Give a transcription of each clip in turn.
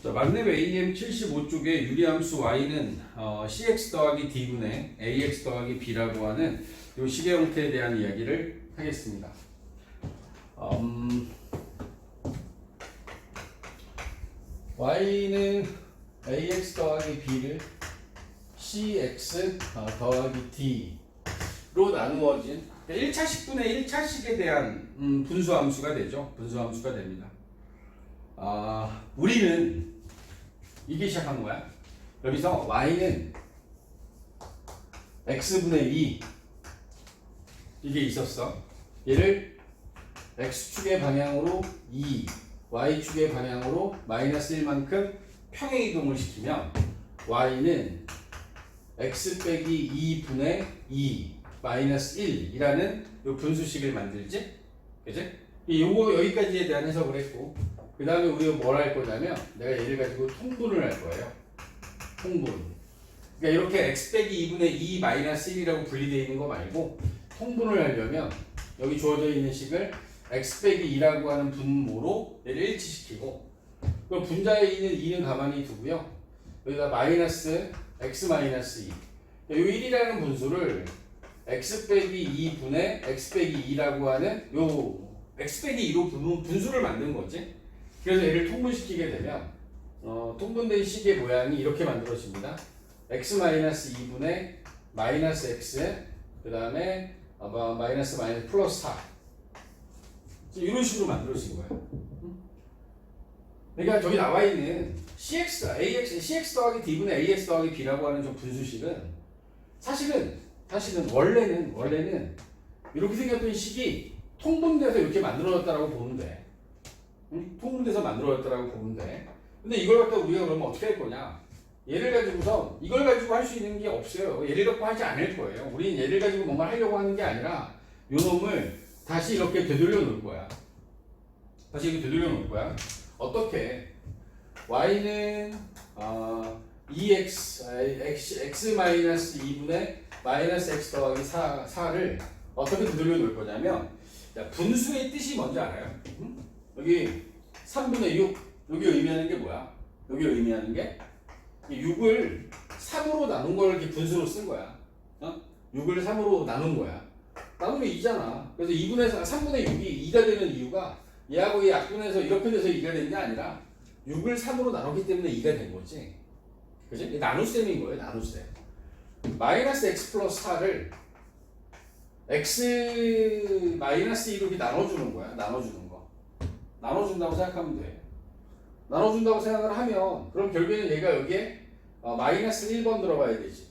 자, 만렙 AM75쪽에 유리함수 y는 cx 더하기 d분의 ax 더하기 b라고 하는 이 시계 형태에 대한 이야기를 하겠습니다. y는 ax 더하기 b를 cx 더하기 d로 나누어진 1차식분의 1차식에 대한 분수함수가 되죠. 분수함수가 됩니다. 우리는 이게 시작한 거야. 여기서 y는 x분의 2 이게 있었어. 얘를 x축의 방향으로 2, y축의 방향으로 마이너스 1만큼 평행 이동을 시키면 y는 x 빼기 2분의 2 마이너스 1이라는 요 분수식을 만들지? 그지? 요거 여기까지에 대한 해석을 했고, 그 다음에 우리가 뭘 할 거냐면 내가 얘를 가지고 통분을 할 거예요. 통분. 그러니까 이렇게 x 빼기 2분의 2 마이너스 1이라고 분리되어 있는 거 말고 통분을 하려면 여기 주어져 있는 식을 x 빼기 2라고 하는 분모로 얘를 일치시키고, 그럼 분자에 있는 2는 가만히 두고요. 여기다 마이너스 x 마이너스 2. 요 1이라는 분수를 x 빼기 2분의 x 빼기 2라고 하는 요 x 빼기 2로 분수를 만든 거지. 그래서 얘를 통분시키게 되면 통분된 식의 모양이 이렇게 만들어집니다. x 마이너스 2분의 마이너스 x 그 다음에 마이너스 플러스 4 이런 식으로 만들어진 거예요. 그러니까 저기 나와 있는 cx 더하기 d분의 ax 더하기 b라고 하는 저 분수식은 사실은 원래는 이렇게 생겼던 식이 통분돼서 이렇게 만들어졌다라고 보면 돼. 통분돼서 만들어졌다라고 보면 돼. 근데 이걸 갖다 우리가 그러면 어떻게 할 거냐? 얘를 가지고서 이걸 가지고 할 수 있는 게 없어요. 얘를 갖고 하지 않을 거예요. 우리는 얘를 가지고 뭔가 하려고 하는 게 아니라 요 놈을 다시 이렇게 되돌려 놓을 거야. 다시 이렇게 되돌려 놓을 거야. 어떻게? y는 x 마이너스 2분의 마이너스 x 더하기 4를 어떻게 되돌려 놓을 거냐면, 분수의 뜻이 뭔지 알아요? 여기 3분의 6 여기 의미하는 게 뭐야? 여기 의미하는 게 6을 3으로 나눈 걸 이렇게 분수로 쓴 거야. 6을 3으로 나눈 거야. 나누면 2잖아. 그래서 3분의 6이 2가 되는 이유가 얘하고 얘 약분해서 이렇게 돼서 2가 된 게 아니라 6을 3으로 나눴기 때문에 2가 된 거지. 그지? 나눗셈인 거예요. 나눗셈. 마이너스 x 플러스 4를 x 마이너스 2로 이렇게 나눠주는 거야. 나눠주는 거. 나눠준다고 생각하면 돼. 나눠준다고 생각을 하면 그럼 결국에는 얘가 여기에 마이너스 1번 들어가야 되지.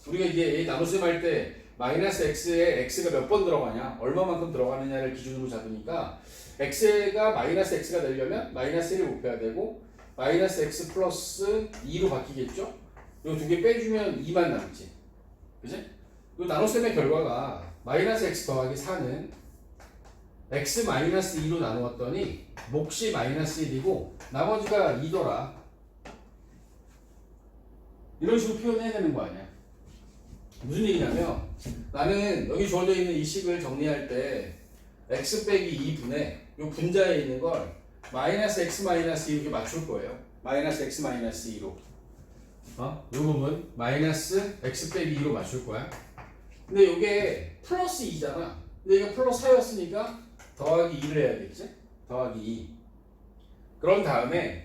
우리가 이게 얘 나눗셈 할 때 마이너스 x에 x가 몇 번 들어가냐, 얼마만큼 들어가느냐를 기준으로 잡으니까 x가 마이너스 x가 되려면 마이너스 1을 곱해야 되고 마이너스 x 플러스 2로 바뀌겠죠? 이거 두 개 빼주면 2만 남지. 그지? 이 나눗셈의 결과가 마이너스 x 더하기 4는 x 마이너스 2로 나누었더니 몫이 마이너스 1이고 나머지가 2더라. 이런 식으로 표현해야 되는 거 아니야? 무슨 얘기냐면 나는 여기 주어져 있는 이 식을 정리할 때 x 빼기 2분의 이 분자에 있는 걸 마이너스 x 마이너스 2 이렇게 맞출 거예요. 마이너스 x 마이너스 2로 이 부분 마이너스 x 빼기 2로 맞출 거야. 근데 이게 플러스 2잖아. 근데 이거 플러스 4였으니까 더하기 2를 해야 되겠지? 더하기 2. 그런 다음에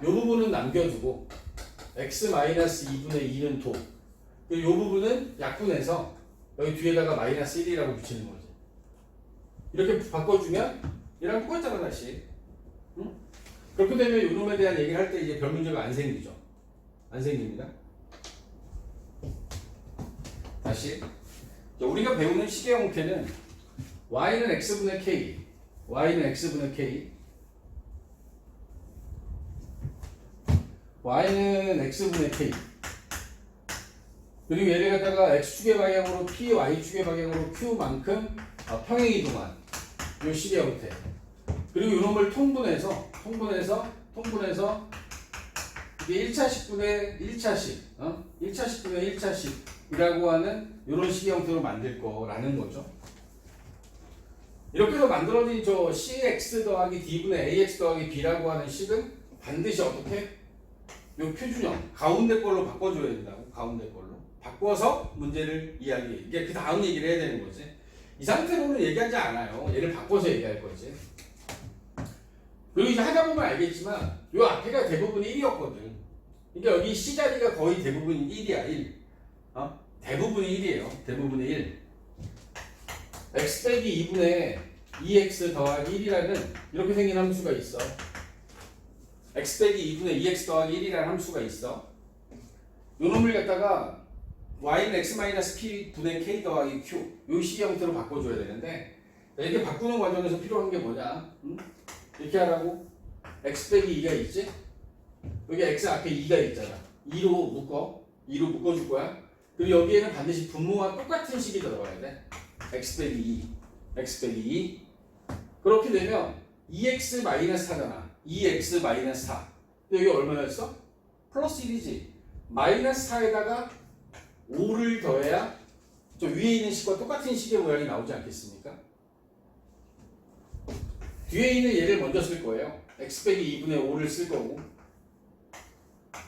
이 부분은 남겨두고 x 마이너스 2분의 2는 도. 이 부분은 약분해서 여기 뒤에다가 마이너스 1이라고 붙이는 거지. 이렇게 바꿔주면 얘랑 똑같잖아 다시. 응? 그렇게 되면 이 놈에 대한 얘기를 할 때 이제 별 문제가 안 생기죠. 안 생깁니다. 다시 우리가 배우는 식의 형태는 y는 x분의 k, y는 x분의 k, y는 x분의 k. 그리고 얘를 갖다가 x축의 방향으로 p, y축의 방향으로 q만큼 평행 이동한 이 식의 형태. 그리고 이놈을 통분해서 이게 1차식분의 1차식, 1차식분의 1차식이라고 하는 이런 식의 형태로 만들 거라는 거죠. 이렇게 해서 만들어진 저 cx 더하기 d분의 ax 더하기 b라고 하는 식은 반드시 어떻게? 요 표준형 가운데 걸로 바꿔줘야 된다고. 가운데 걸로 바꿔서 문제를 이야기해. 이게 그 다음 얘기를 해야 되는 거지. 이 상태로는 얘기하지 않아요. 얘를 바꿔서 얘기할 거지. 그리고 이제 하다 보면 알겠지만 요 앞에가 대부분 1이었거든. 그러니까 여기 C 자리가 거의 대부분 1이야. 1. 대부분이 1이에요. 대부분이 1. x 빼기 2분의 2x 더하기 1이라는 이렇게 생긴 함수가 있어. x 빼기 2분의 2x 더하기 1이라는 함수가 있어. 요 놈을 갖다가 y는 x-p 분의 k 더하기 q 요 식 형태로 바꿔줘야 되는데 이렇게 바꾸는 과정에서 필요한 게 뭐냐? 이렇게 하라고 x 빼기 2가 있지? 여기 x 앞에 2가 있잖아. 2로 묶어줄 거야. 그리고 여기에는 반드시 분모와 똑같은 식이 들어가야 돼. x 빼기 2 x 빼기 2 그렇게 되면 2x 마이너스 4잖아. 2x 마이너스 4 근데 여기 얼마였어? 플러스 1이지. 마이너스 4에다가 5를 더해야 저 위에 있는 식과 똑같은 식의 모양이 나오지 않겠습니까? 뒤에 있는 얘를 먼저 쓸 거예요. x 빼기 2분의 5를 쓸 거고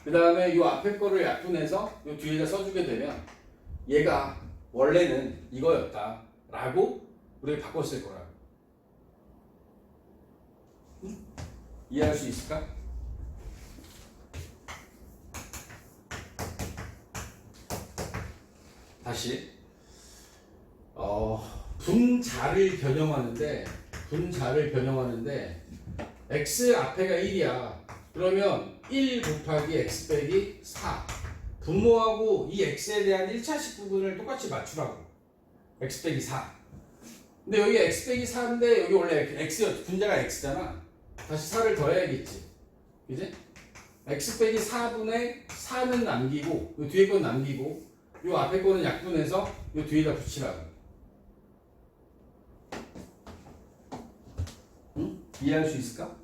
그 다음에 이 앞에 거를 약분해서 이 뒤에다 써주게 되면 얘가 원래는 이거였다 라고 우리가 바꿨을 거라고. 이해할 수 있을까? 다시 분자를 변형하는데 x 앞에가 1이야. 그러면 1 곱하기 x 빼기 4 분모하고 이 x에 대한 1차식 부분을 똑같이 맞추라고. x 빼기 4 근데 여기 x 빼기 4인데 여기 원래 x 분자가 x잖아. 다시 4를 더해야겠지. 그지? x 빼기 4분의 4는 남기고 이 뒤에 건 남기고 이 앞에 거는 약분해서 이 뒤에다 붙이라고. 응? 이해할 수 있을까?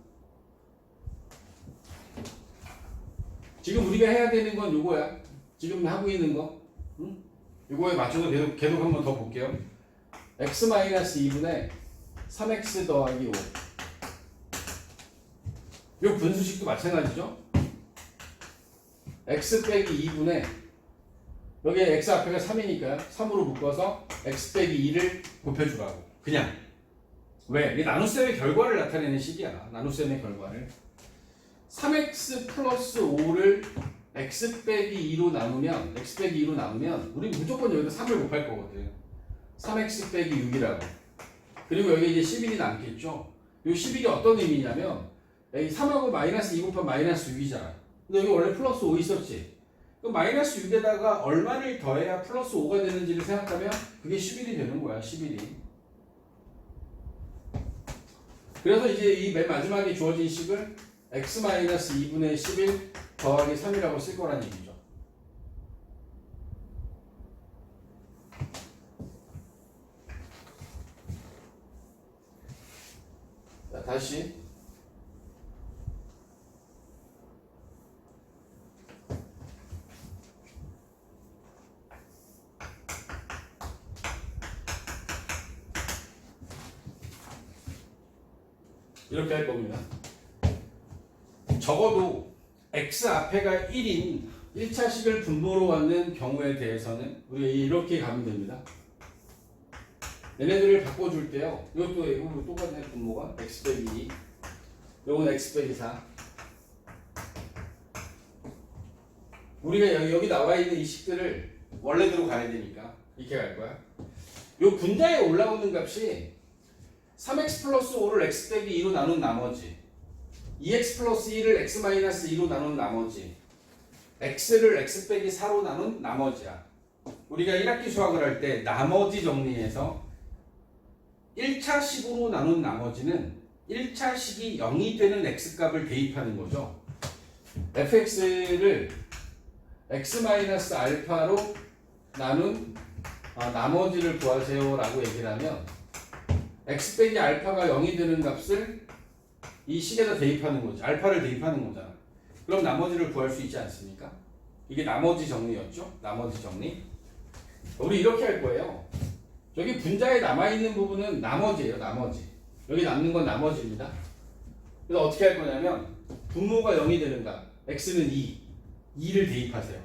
지금 우리가 해야 되는 건 요거야. 지금 하고 있는 거. 응? 요거에 맞춰서 계속 한번 더 볼게요. x-2분의 3x 더하기 5. 요 분수식도 마찬가지죠. x 빼기 2분의 여기 x 앞에가 3이니까 3으로 묶어서 x 빼기 2를 곱해주라고. 그냥. 왜? 이 나눗셈의 결과를 나타내는 식이야. 나눗셈의 결과를. 3x 플러스 5를 x 빼기 2로 나누면 우리 무조건 여기다 3을 곱할 거거든. 3x 빼기 6이라고. 그리고 여기 이제 11이 남겠죠. 이 11이 어떤 의미냐면 여기 3하고 마이너스 2 곱하면 마이너스 6이잖아. 근데 여기 원래 플러스 5 있었지. 그럼 마이너스 6에다가 얼마를 더해야 플러스 5가 되는지를 생각하면 그게 11이 되는 거야. 11이. 그래서 이제 이 맨 마지막에 주어진 식을 x-2분의 11 더하기 3이라고 쓸 거란 얘기죠. 자, 다시 이렇게 할 겁니다. 적어도 x 앞에가 1인 1차식을 분모로 갖는 경우에 대해서는 우리가 이렇게 가면 됩니다. 얘네들을 바꿔줄 때요. 이것도 똑같네. 분모가 x 빼기 2 요건 x 빼기 4 우리가 여기 나와 있는 이 식들을 원래대로 가야 되니까 이렇게 갈 거야. 요 분자에 올라오는 값이 3x 플러스 5를 x 빼기 2로 나눈 나머지 2x 플러스 1을 x 마이너스 2로 나눈 나머지 x를 x 빼기 4로 나눈 나머지야. 우리가 1학기 수학을 할 때 나머지 정리해서 1차식으로 나눈 나머지는 1차식이 0이 되는 x값을 대입하는 거죠. fx를 x 마이너스 알파로 나눈 나머지를 구하세요 라고 얘기를 하면 x 빼기 알파가 0이 되는 값을 이 식에다 대입하는 거지. 알파를 대입하는 거잖아. 그럼 나머지를 구할 수 있지 않습니까? 이게 나머지 정리였죠? 나머지 정리. 우리 이렇게 할 거예요. 저기 분자에 남아있는 부분은 나머지예요. 나머지. 여기 남는 건 나머지입니다. 그래서 어떻게 할 거냐면 분모가 0이 되는 값 x는 2를 대입하세요.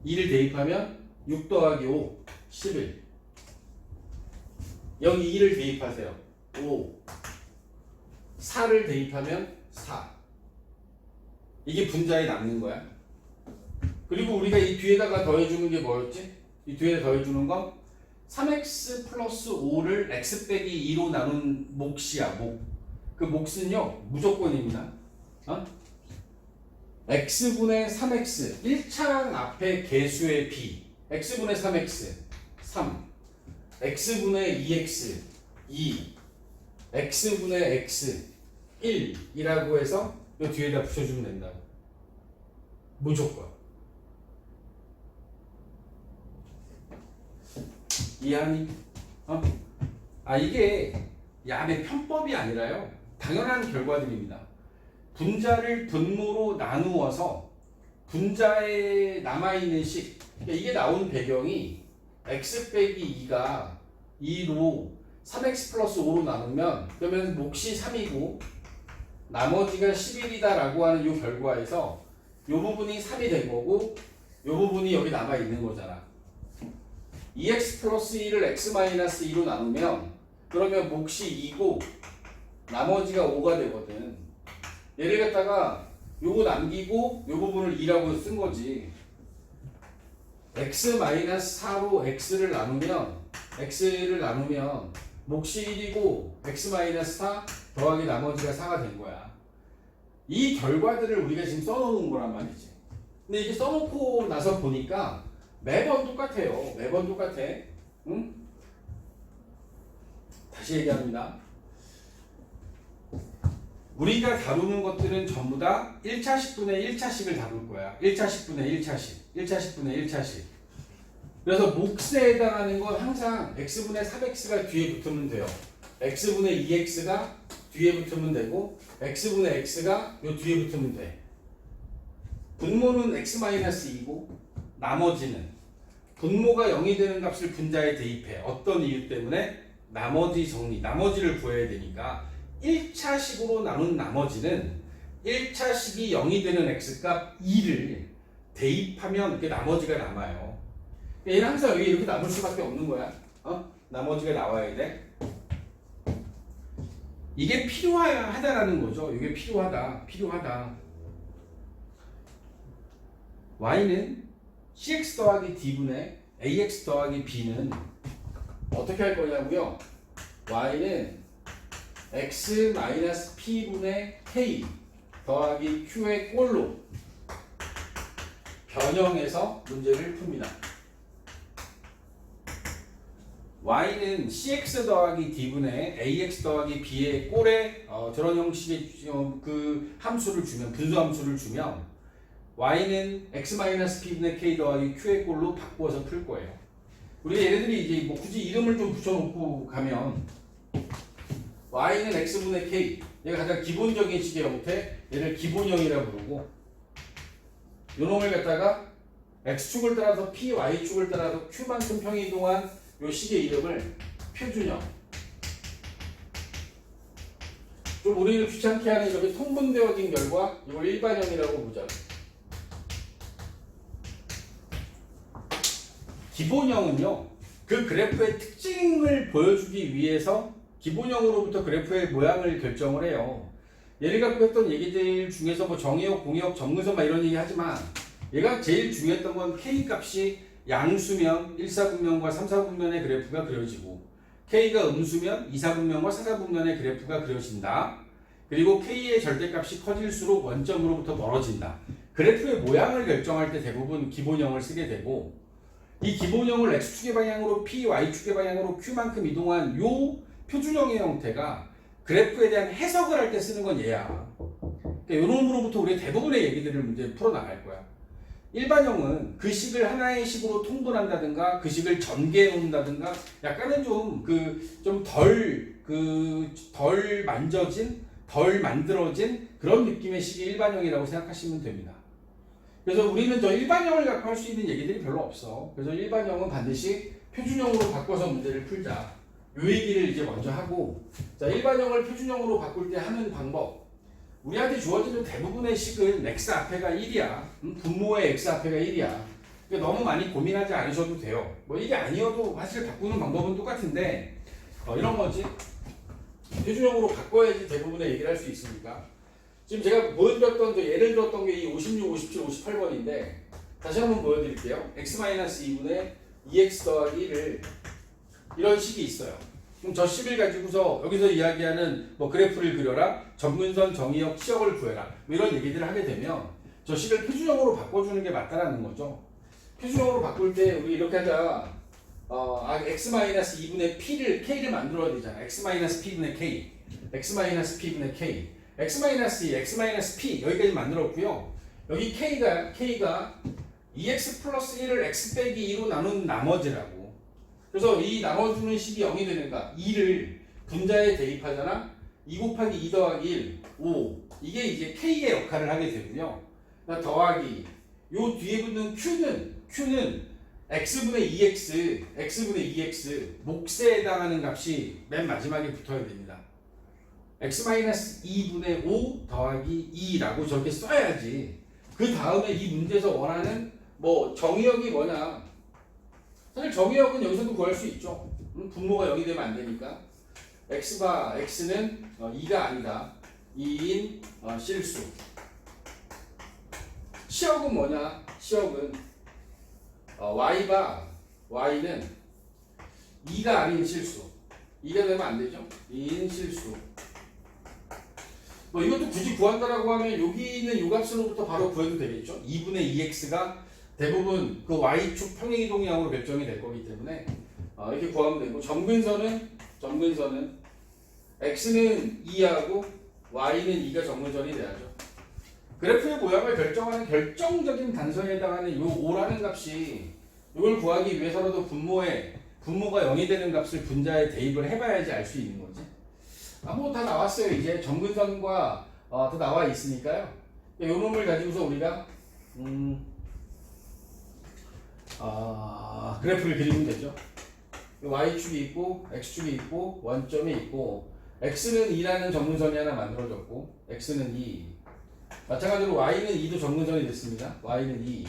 2를 대입하면 6 더하기 5 11. 여기 2를 대입하세요. 5. 4를 대입하면 4. 이게 분자에 남는 거야. 그리고 우리가 이 뒤에다가 더해주는 게 뭐였지? 이 뒤에 더해주는 건 3x 플러스 5를 x 빼기 2로 나눈 몫이야. 그 몫은요 무조건입니다. x분의 3x 1차항 앞에 개수의 b x분의 3x 3 x분의 2x 2 x분의 x 1이라고 해서 이 뒤에다 붙여주면 된다고. 무조건. 이해하니? 이게 야매 편법이 아니라요 당연한 결과들입니다. 분자를 분모로 나누어서 분자에 남아있는 식, 그러니까 이게 나온 배경이 x 빼기 2가 2로 3x 플러스 5로 나누면 그러면 몫이 3이고 나머지가 11이다 라고 하는 이 결과에서 이 부분이 3이 된 거고 이 부분이 여기 남아있는 거잖아. 2x 플러스 2를 x 마이너스 2로 나누면 그러면 몫이 2고 나머지가 5가 되거든. 얘를 갖다가 요거 남기고 요 부분을 2라고 쓴 거지. x 마이너스 4로 x를 나누면 몫이 1이고 x 마이너스 4 더하기 나머지가 4가 된 거야. 이 결과들을 우리가 지금 써놓은 거란 말이지. 근데 이게 써놓고 나서 보니까 매번 똑같아요. 매번 똑같아. 응? 다시 얘기합니다. 우리가 다루는 것들은 전부 다 1차식분의 1차식을 다룰 거야. 1차식분의 1차식. 1차식분의 1차식. 그래서 몫에 해당하는 건 항상 x분의 3x가 뒤에 붙으면 돼요. x분의 2x가 뒤에 붙으면 되고 x분의 x가 요 뒤에 붙으면 돼. 분모는 x-2고 나머지는 분모가 0이 되는 값을 분자에 대입해. 어떤 이유 때문에? 나머지 정리, 나머지를 구해야 되니까 1차식으로 나눈 나머지는 1차식이 0이 되는 x값 2를 대입하면 이렇게 나머지가 남아요. 얘는 항상 여기 이렇게 남을 수밖에 없는 거야. 나머지가 나와야 돼. 이게 필요하다라는 거죠. 이게 필요하다. y는 cx 더하기 d분의 ax 더하기 b는 어떻게 할 거냐고요? y는 x 마이너스 p분의 k 더하기 q의 꼴로 변형해서 문제를 풉니다. y는 cx 더하기 d분의 ax 더하기 b의 꼴에 저런 형식의 그 함수를 주면, 분수 함수를 주면 y는 x-p분의 k 더하기 q의 꼴로 바꾸어서 풀 거예요. 우리가 얘네들이 이제 뭐 굳이 이름을 좀 붙여놓고 가면 y는 x분의 k, 얘가 가장 기본적인 식의 형태, 얘를 기본형이라고 부르고 요놈을 갖다가 x축을 따라서 p, y축을 따라서 q만큼 평이 이동한 요 식의 이름을 표준형. 좀 우리를 귀찮게 하는 이렇게 통분되어진 결과 이걸 일반형이라고 보자. 기본형은요, 그 그래프의 특징을 보여주기 위해서 기본형으로부터 그래프의 모양을 결정을 해요. 얘를 갖고 했던 얘기들 중에서 뭐 정의역, 공역, 정근선 막 이런 얘기 하지만 얘가 제일 중요했던 건 K 값이 양수면 1사분면과 3사분면의 그래프가 그려지고 K가 음수면 2사분면과 4사분면의 그래프가 그려진다. 그리고 K의 절대값이 커질수록 원점으로부터 멀어진다. 그래프의 모양을 결정할 때 대부분 기본형을 쓰게 되고 이 기본형을 X축의 방향으로 P, Y축의 방향으로 Q만큼 이동한 요 표준형의 형태가 그래프에 대한 해석을 할 때 쓰는 건 얘야. 그러니까 요 놈으로부터 우리 대부분의 얘기들을 문제 풀어나갈 거야. 일반형은 그 식을 하나의 식으로 통분한다든가 그 식을 전개해 놓는다든가 약간은 덜 만져진, 덜 만들어진 그런 느낌의 식이 일반형이라고 생각하시면 됩니다. 그래서 우리는 저 일반형을 갖고 할 수 있는 얘기들이 별로 없어. 그래서 일반형은 반드시 표준형으로 바꿔서 문제를 풀자. 요 얘기를 이제 먼저 하고, 자, 일반형을 표준형으로 바꿀 때 하는 방법. 우리한테 주어지는 대부분의 식은 x 앞에가 1이야. 분모의 x 앞에가 1이야. 그러니까 너무 많이 고민하지 않으셔도 돼요. 뭐 이게 아니어도 사실 바꾸는 방법은 똑같은데 이런 거지. 표준형으로 바꿔야지 대부분의 얘기를 할 수 있으니까. 지금 제가 보여드렸던 예를 들었던 게 이 56, 57, 58번인데 다시 한번 보여드릴게요. x-2분의 2x 더하기 1을 이런 식이 있어요. 그럼 저 식을 가지고서 여기서 이야기하는 뭐 그래프를 그려라, 점근선, 정의역, 치역을 구해라 뭐 이런 얘기들을 하게 되면 저 식을 표준형으로 바꿔주는 게 맞다라는 거죠. 표준형으로 바꿀 때 우리 이렇게 하자. x-2분의 k를 만들어야 되잖아. x-p분의 k, x-p분의 k, x-2, x-p 여기까지 만들었고요. 여기 k가 2x 플러스 1을 x 빼기 2로 나눈 나머지라고. 그래서 이 나눠주는 식이 0이 되는가? 2를 분자에 대입하잖아. 2 곱하기 2 더하기 1, 5. 이게 이제 k의 역할을 하게 되고요. 그러니까 더하기 요 뒤에 붙는 q는 x분의 2x 몫에 해당하는 값이 맨 마지막에 붙어야 됩니다. x-2분의 5 더하기 2라고 저렇게 써야지. 그 다음에 이 문제에서 원하는 뭐 정의역이 뭐냐. 사실 정의역은 여기서도 구할 수 있죠. 분모가 0이 되면 안 되니까. x는 2가 아니다. 2인 실수. 치역은 뭐냐? 치역은 y는 2가 아닌 실수. 2가 되면 안 되죠. 2인 실수. 뭐 이것도 굳이 구한다라고 하면 여기 있는 요 값으로부터 바로 구해도 되겠죠. 2분의 2x가 대부분 그 y축 평행이동량으로 결정이 될 거기 때문에 이렇게 구하면 되고 점근선은 x는 2하고 y는 2가 점근선이 돼야죠. 그래프의 모양을 결정하는 결정적인 단서에 해당하는 요 5라는 값이 이걸 구하기 위해서라도 분모가 0이 되는 값을 분자에 대입을 해봐야지 알 수 있는 거지. 뭐 다 나왔어요. 이제 점근선과 다 나와 있으니까요. 이 놈을 가지고서 우리가 그래프를 그리면 되죠. y축이 있고 x축이 있고 원점이 있고 x는 2라는 점근선이 하나 만들어졌고 x는 2. 마찬가지로 y는 2도 점근선이 됐습니다. y는 2.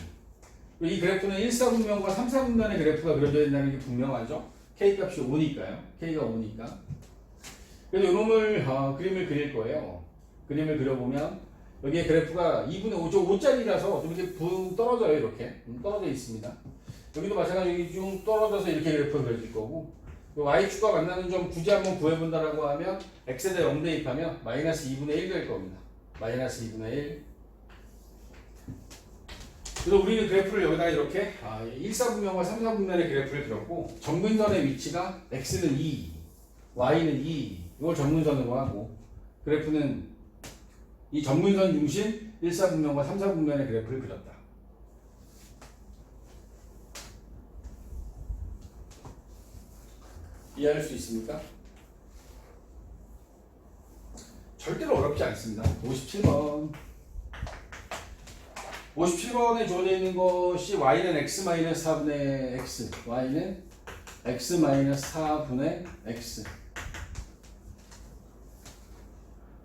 이 그래프는 1사분면과 3사분면의 그래프가 그려져 있다는 게 분명하죠. k값이 5니까요. k가 5니까. 그래서 이놈을 그림을 그릴 거예요. 그림을 그려보면 여기에 그래프가 2분의 5, 저 5짜리라서 좀 이렇게 붕 떨어져요. 이렇게 떨어져 있습니다. 여기도 마찬가지로 좀 떨어져서 이렇게 그래프가 그려질 거고 y축과 만나는 점 굳이 한번 구해본다라고 하면 x에다 0 대입하면 마이너스 2분의 1 될 겁니다. 마이너스 2분의 1. 그래서 우리는 그래프를 여기다가 이렇게 1사분면과 3사분면의 그래프를 그렸고 점근선의 위치가 x는 2, y는 2 이걸 점근선으로 하고 그래프는 이 점근선 중심 1사분면과 3사분면의 그래프를 그렸다. 이해할 수 있습니까? 절대로 어렵지 않습니다. 57번. 57번에 주어져 있는 것이 y는 x-4분의 x, y는 x-4분의 x.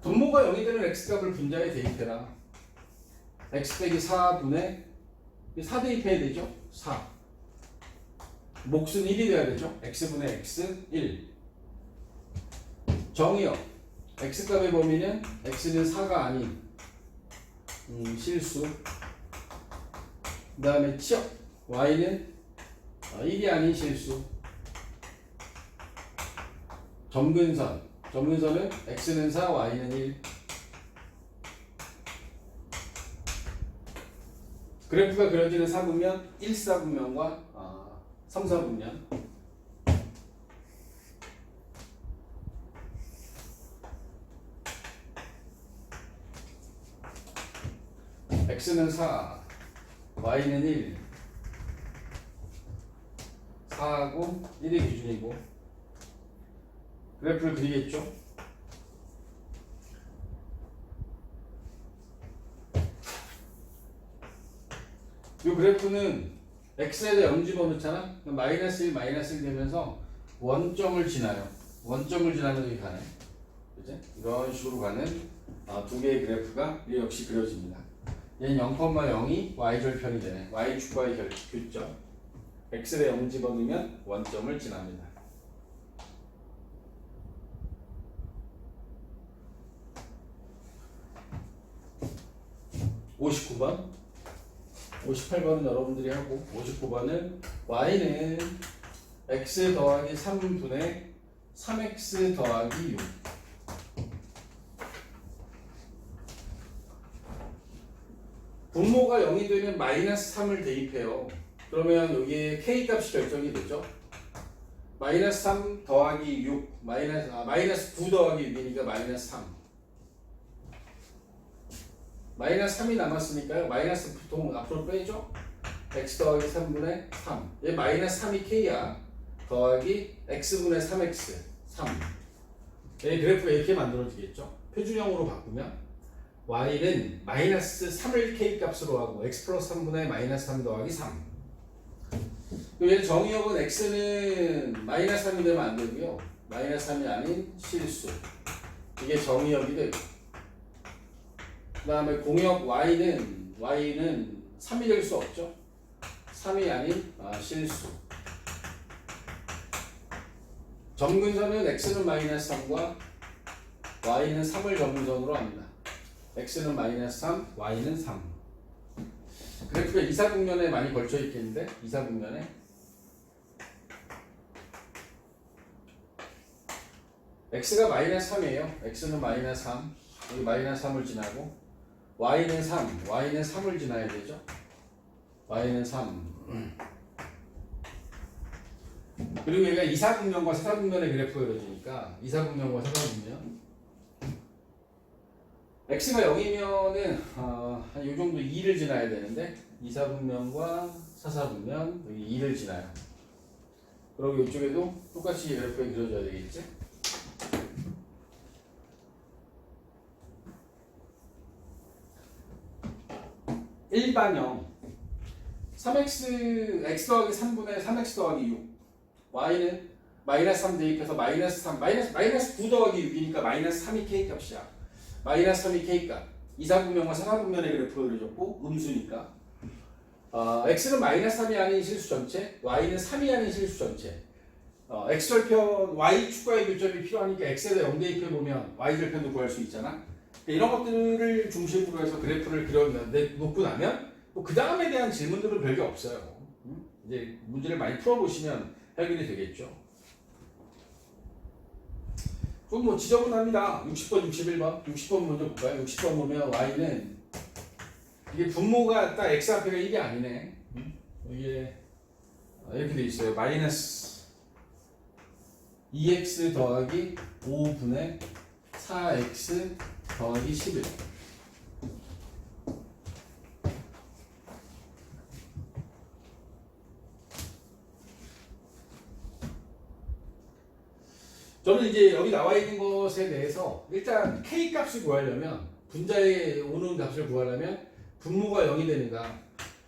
분모가 0이 되는 x값을 분자에 대입해라. x 빼기 4분의 4 대입해야 되죠? 4. 몫은 1이 돼야 되죠? x분의 x 1. 정의역. x값의 범위는 x는 4가 아닌 실수. 그 다음에 치역. y는 1이 아닌 실수. 점근선은 x는 4, y는 1. 그래프가 그려지는 4분면 1사분면과 3사분면. x는 4, y는 1. 4하고 1이 기준이고 그래프를 그리겠죠. 이 그래프는 x에다 0 집어넣잖아. 마이너스 1, 마이너스 1 되면서 원점을 지나요. 원점을 지나면서 여기 가네. 그치? 이런 식으로 가는 두 개의 그래프가 역시 그려집니다. 얘는 0,0이 y절편이 되네. y축과의 교점. x를 0 집어넣으면 원점을 지납니다. 59번, 58번은 여러분들이 하고 59번은 y는 x 더하기 3분의 3x 더하기 6. 분모가 0이 되면 마이너스 3을 대입해요. 그러면 여기에 k 값이 결정이 되죠. 마이너스 3 더하기 6, 마이너스 9 더하기 6이니까 마이너스 3. 마이너스 3이 남았으니까요. 마이너스 보통 앞으로 빼죠. x 더하기 3분의 3. 얘 마이너스 3이 k야. 더하기 x분의 3x 3. 얘 그래프가 이렇게 만들어지겠죠. 표준형으로 바꾸면 y는 마이너스 3을 k 값으로 하고 x 플러스 3분의 마이너스 3 더하기 3. 얘 정의역은 x는 마이너스 3이 되면 안 되고요. 마이너스 3이 아닌 실수. 이게 정의역이 되고. 그 다음에 공역 y는 3이 될 수 없죠. 3이 아닌 실수. 점근선은 x는 마이너스 3과 y는 3을 점근선으로 합니다. x는 마이너스 3, y는 3. 그래프가 이사국면에 많이 걸쳐 있겠는데 이사국면에 x가 마이너스 3이에요. x는 마이너스 3, 여기 마이너스 3을 지나고 y는 3, y는 3을 지나야 되죠. y는 3. 그리고 얘가 이사국면과 사사국면의 그래프가 그려지니까 이사국면과 사사국면 x가 0이면은 한 요 정도 2를 지나야 되는데 이사국면과 사사국면 여기 2를 지나요. 그리고 이쪽에도 똑같이 그래프가 그려져야 되겠지. 일반형 3x x 더하기 3분의 3x 더하기 6 y는 마이너스 3 대입해서 마이너스 3 마이너스 9 더하기 6이니까 마이너스 3이 k값이야. 마이너스 3이 k값. 이사분면과 사사분면의 그래프가 그려졌고 음수니까 x는 마이너스 3이 아닌 실수 전체, y는 3이 아닌 실수 전체. x절편 y 축과의 교점이 필요하니까 x에다 0 대입해보면 y절편도 구할 수 있잖아. 이런 것들을 중심으로 해서 그래프를 놓고 나면 그 다음에 대한 질문들은 별게 없어요. 이제 문제를 많이 풀어보시면 해결이 되겠죠. 그럼 뭐 지저분합니다. 60번, 61번. 60번 먼저 볼까요? 60번 보면 y는 이게 분모가 딱 x 앞에가 1이 아니네. 이게 이렇게 돼 있어요. 마이너스 2x 더하기 5분의 4x 더하기 11. 저는 이제 여기 나와 있는 것에 대해서 일단 k 값을 구하려면 분자에 오는 값을 구하려면 분모가 0이 되는가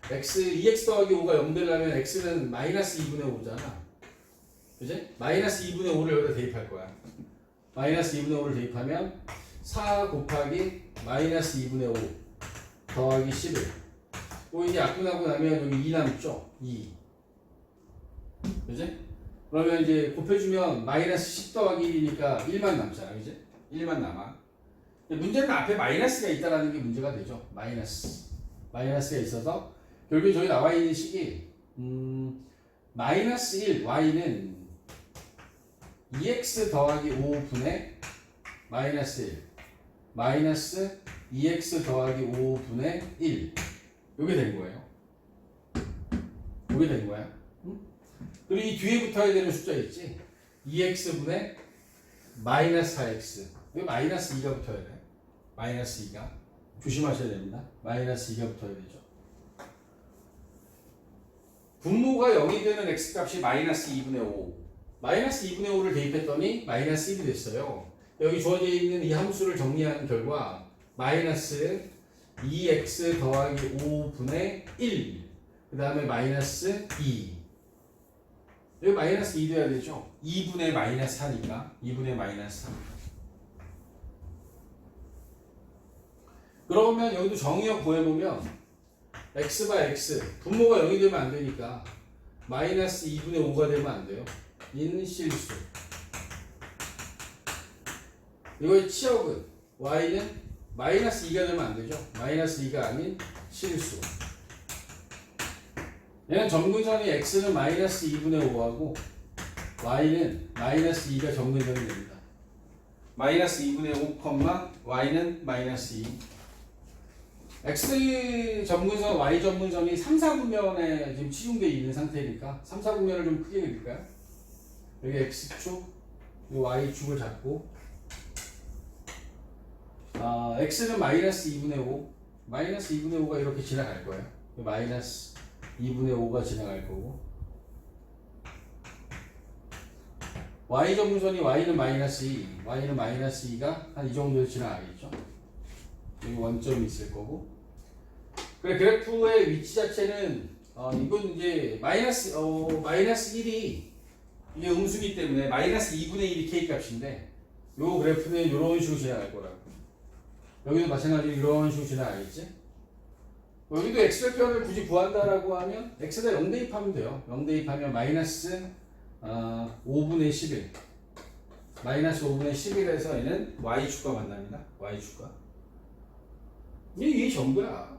2x 더하기 5가 0 되려면 x는 마이너스 2분의 5잖아. 그지? 마이너스 2분의 5를 여기다 대입할 거야. 마이너스 2분의 5를 대입하면 4 곱하기 마이너스 2분의 5 더하기 11. 이제 약분하고 나면 여기 2 남죠? 2. 그지? 그러면 이제 곱해주면 마이너스 10 더하기 1이니까 1만 남잖아. 그지? 1만 남아. 문제는 앞에 마이너스가 있다는 게 문제가 되죠. 마이너스가 있어서 결국에 저기 나와 있는 식이 마이너스 1 y는 2x 더하기 5분의 마이너스 1 마이너스 2x 더하기 5분의 1 요게 된 거예요. 요게 된 거야. 그리고 이 뒤에 붙어야 되는 숫자 있지? 2x분의 마이너스 4x 여기 마이너스 2가 붙어야 돼. 마이너스 2가 조심하셔야 됩니다. 마이너스 2가 붙어야 되죠. 분모가 0이 되는 x값이 마이너스 2분의 5 마이너스 2분의 5를 대입했더니 마이너스 1이 됐어요. 여기 주어져 있는 이 함수를 정리한 결과 마이너스 2x 더하기 5분의 1 그 다음에 마이너스 2 여기 마이너스 2 돼야 되죠. 2분의 마이너스 4니까 2분의 마이너스 3 그러면 여기도 정의역 구해보면 x 바 x 분모가 0이 되면 안 되니까 마이너스 2분의 5가 되면 안 돼요. 인 실수. 이거의 치역은 y는 마이너스 2가 되면 안 되죠. 마이너스 2가 아닌 실수. 얘는 점근선이 x는 마이너스 2분의 5하고 y는 마이너스 2가 점근선이 됩니다. 마이너스 2분의 5, y는 마이너스 2. x 점근선, y 점근선이 3, 4분면에 지금 치중되어 있는 상태니까 3, 4분면을 좀 크게 그릴까요? 여기 x축, 이 y축을 잡고 x는 마이너스 2분의 5, 마이너스 2분의 5가 이렇게 지나갈 거예요. 마이너스 2분의 5가 지나갈 거고 y 점근선이 y는 마이너스 2, y는 마이너스 2가 한 이 정도에서 지나가겠죠. 여기 원점이 있을 거고 그래 그래프의 위치 자체는 이건 이제 마이너스 1이 이게 음수기 때문에 마이너스 2분의 1이 k 값인데 요 그래프는 이런 식으로 지나갈 거라고. 여기도 마찬가지로 이런 식으로 지나가겠지. 여기도 x절편을 굳이 구한다라고 하면 x에다 0 대입하면 돼요. 0 대입하면 마이너스 5분의 11 마이너스 5분의 11에서 얘는 y축과 만납니다. y축과 이게 전부야.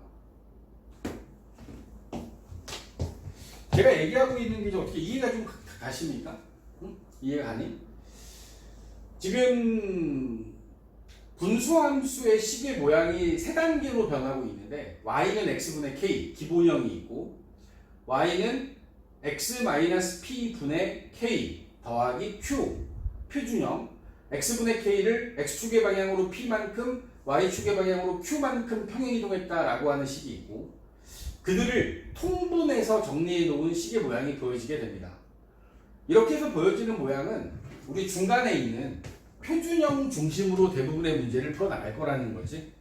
제가 얘기하고 있는 게 어떻게 이해가 좀 가십니까? 응? 이해가 가니? 지금 분수함수의 식의 모양이 세 단계로 변하고 있는데 y는 x분의 k 기본형이 있고 y는 x-p분의 k 더하기 q 표준형 x분의 k를 x축의 방향으로 p만큼 y축의 방향으로 q만큼 평행이동했다라고 하는 식이 있고 그들을 통분해서 정리해 놓은 식의 모양이 보여지게 됩니다. 이렇게 해서 보여지는 모양은 우리 중간에 있는 표준형 중심으로 대부분의 문제를 풀어나갈 거라는 거지.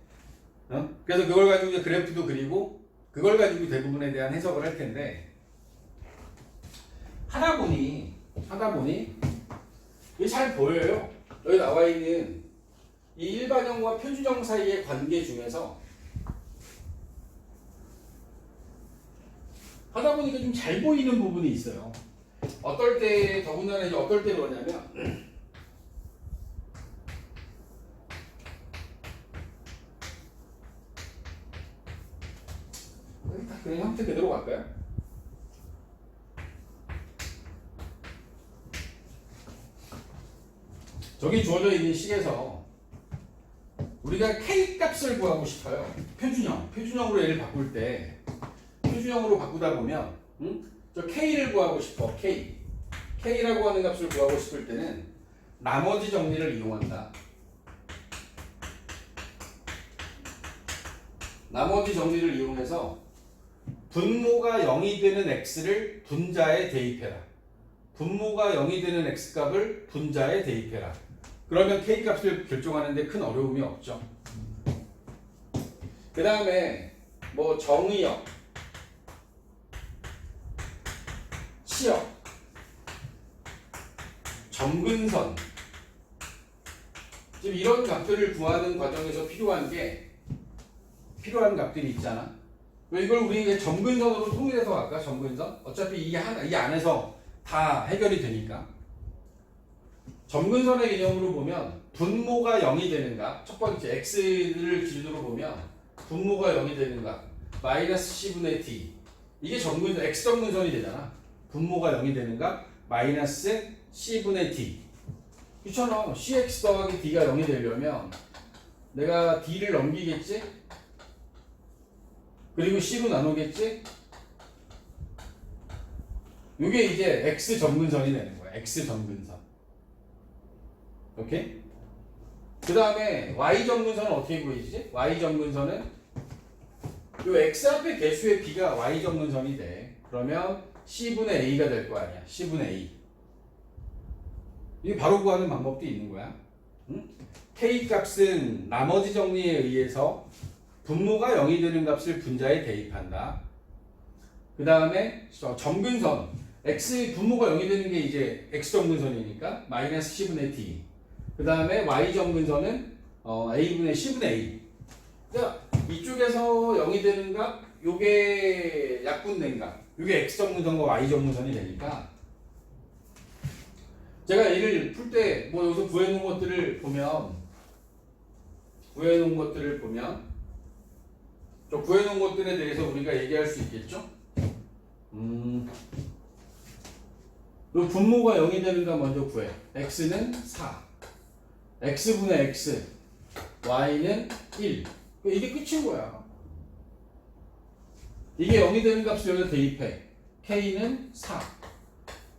그래서 그걸 가지고 이제 그래프도 그리고 그걸 가지고 대부분에 대한 해석을 할 텐데 하다 보니 이게 잘 보여요. 여기 나와 있는 이 일반형과 표준형 사이의 관계 중에서 하다 보니까 좀 잘 보이는 부분이 있어요. 어떨 때 더군다나 이제 어떨 때 그러냐면 그냥 형태 그대로 갈까요? 저기 주어져 있는 식에서 우리가 k 값을 구하고 싶어요. 표준형으로 얘를 바꿀 때 표준형으로 바꾸다 보면 저 k를 구하고 싶어. k라고 하는 값을 구하고 싶을 때는 나머지 정리를 이용한다. 나머지 정리를 이용해서 분모가 0이 되는 x를 분자에 대입해라. 분모가 0이 되는 x값을 분자에 대입해라. 그러면 k값을 결정하는데 큰 어려움이 없죠. 그 다음에 뭐 정의역, 치역, 점근선 지금 이런 값들을 구하는 과정에서 필요한 값들이 있잖아. 이걸 우리 점근선으로 통일해서 갈까? 점근선? 어차피 이 안에서 다 해결이 되니까. 점근선의 개념으로 보면 분모가 0이 되는 값, 첫 번째 x를 기준으로 보면 분모가 0이 되는 값 마이너스 c분의 d 이게 x 점근선이 되잖아. 분모가 0이 되는 값 마이너스 c분의 d 그렇잖아. cx 더하기 d가 0이 되려면 내가 d를 넘기겠지? 그리고 c로 나누겠지? 이게 이제 x 점근선이 되는 거야. x 점근선. 오케이? 그 다음에 y 점근선은 어떻게 보이지? y 점근선은 요 x 앞에 개수의 b가 y 점근선이 돼. 그러면 c분의 a가 될 거 아니야. c분의 a. 이게 바로 구하는 방법도 있는 거야. 응? k 값은 나머지 정리에 의해서 분모가 0이 되는 값을 분자에 대입한다. 그 다음에 점근선 x 분모가 0이 되는 게 이제 x 점근선이니까 마이너스 c분의 d. 그 다음에 y 점근선은 a분의 c분의 a. 그러니까 이쪽에서 0이 되는 값, 요게 약분된 값, 요게 x 정무선과 y 정무선이 되니까 제가 얘를 풀 때 뭐 여기서 구해놓은 것들을 보면 저 구해놓은 것들에 대해서 우리가 얘기할 수 있겠죠? 요 분모가 0이 되는 거 먼저 구해. x는 4, x분의 x, y는 1. 이게 끝인 거야. 이게 0이 되는 값을 여기다 대입해. k는 4.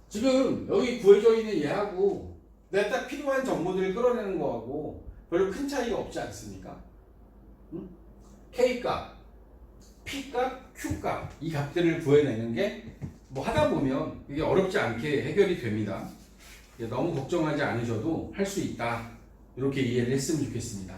지금 여기 구해져 있는 얘하고 내가 딱 필요한 정보들을 끌어내는 거하고 별로 큰 차이가 없지 않습니까? 응? K값, P값, Q값 이 값들을 구해내는 게 뭐 하다 보면 이게 어렵지 않게 해결이 됩니다. 너무 걱정하지 않으셔도 할 수 있다. 이렇게 이해를 했으면 좋겠습니다.